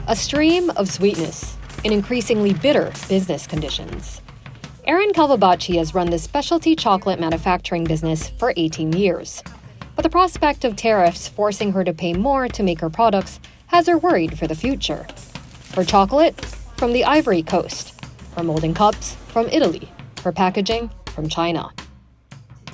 A stream of sweetness in increasingly bitter business conditions. Erin Calvabacci has run this specialty chocolate manufacturing business for 18 years. But the prospect of tariffs forcing her to pay more to make her products has her worried for the future. Her chocolate? From the Ivory Coast. Her molding cups? From Italy. Her packaging? From China.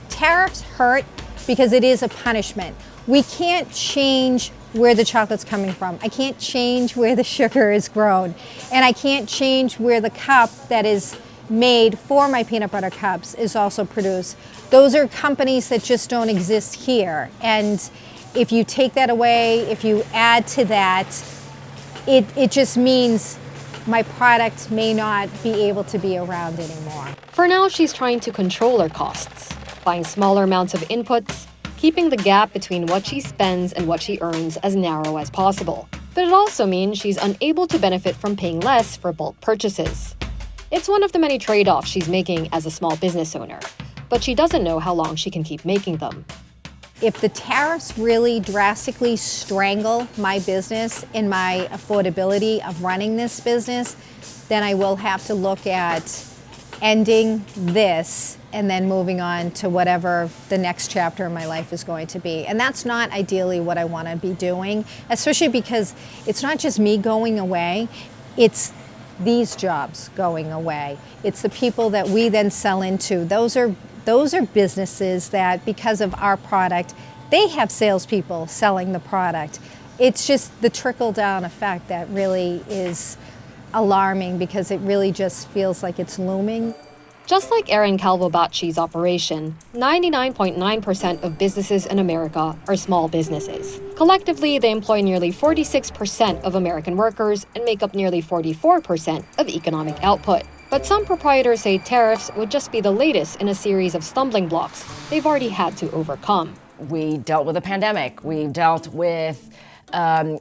Tariffs hurt because it is a punishment. We can't change where the chocolate's coming from. I can't change where the sugar is grown. And I can't change where the cup that is made for my peanut butter cups is also produced. Those are companies that just don't exist here. And if you take that away, if you add to that, it just means my product may not be able to be around anymore. For now, she's trying to control her costs, buying smaller amounts of inputs, keeping the gap between what she spends and what she earns as narrow as possible. But it also means she's unable to benefit from paying less for bulk purchases. It's one of the many trade-offs she's making as a small business owner, but she doesn't know how long she can keep making them. If the tariffs really drastically strangle my business and my affordability of running this business, then I will have to look at ending this and then moving on to whatever the next chapter in my life is going to be. And that's not ideally what I want to be doing, especially because it's not just me going away, it's these jobs going away. It's the people that we then sell into. Those are businesses that, because of our product, they have salespeople selling the product. It's just the trickle-down effect that really is alarming because it really just feels like it's looming. Just like Erin Calvabacci's operation, 99.9% of businesses in America are small businesses. Collectively, they employ nearly 46% of American workers and make up nearly 44% of economic output. But some proprietors say tariffs would just be the latest in a series of stumbling blocks they've already had to overcome. We dealt with a pandemic. We dealt with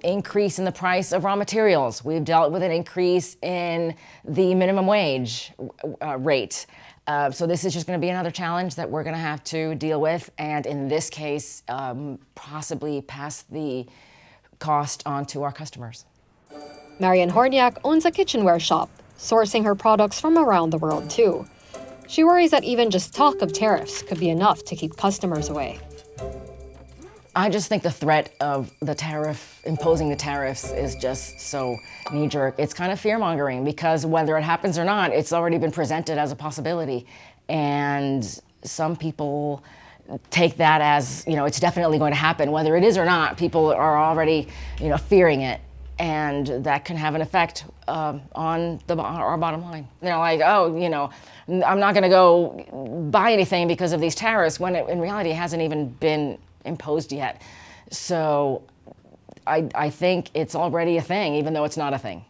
increase in the price of raw materials. We've dealt with an increase in the minimum wage rate. So this is just going to be another challenge that we're going to have to deal with, and in this case, possibly pass the cost on to our customers. Marian Horniak owns a kitchenware shop, sourcing her products from around the world too. She worries that even just talk of tariffs could be enough to keep customers away. I just think the threat of imposing the tariffs is just so knee-jerk. It's kind of fear-mongering because whether it happens or not, it's already been presented as a possibility. And some people take that as, it's definitely going to happen. Whether it is or not, people are already, fearing it. And that can have an effect on our bottom line. They're like, I'm not going to go buy anything because of these tariffs, when in reality it hasn't even been imposed yet. So I think it's already a thing, even though it's not a thing.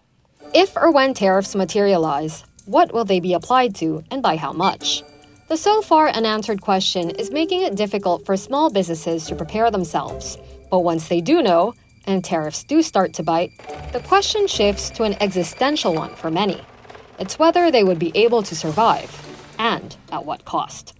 If or when tariffs materialize, what will they be applied to and by how much? The so far unanswered question is making it difficult for small businesses to prepare themselves. But once they do know, and tariffs do start to bite, the question shifts to an existential one for many. It's whether they would be able to survive, and at what cost.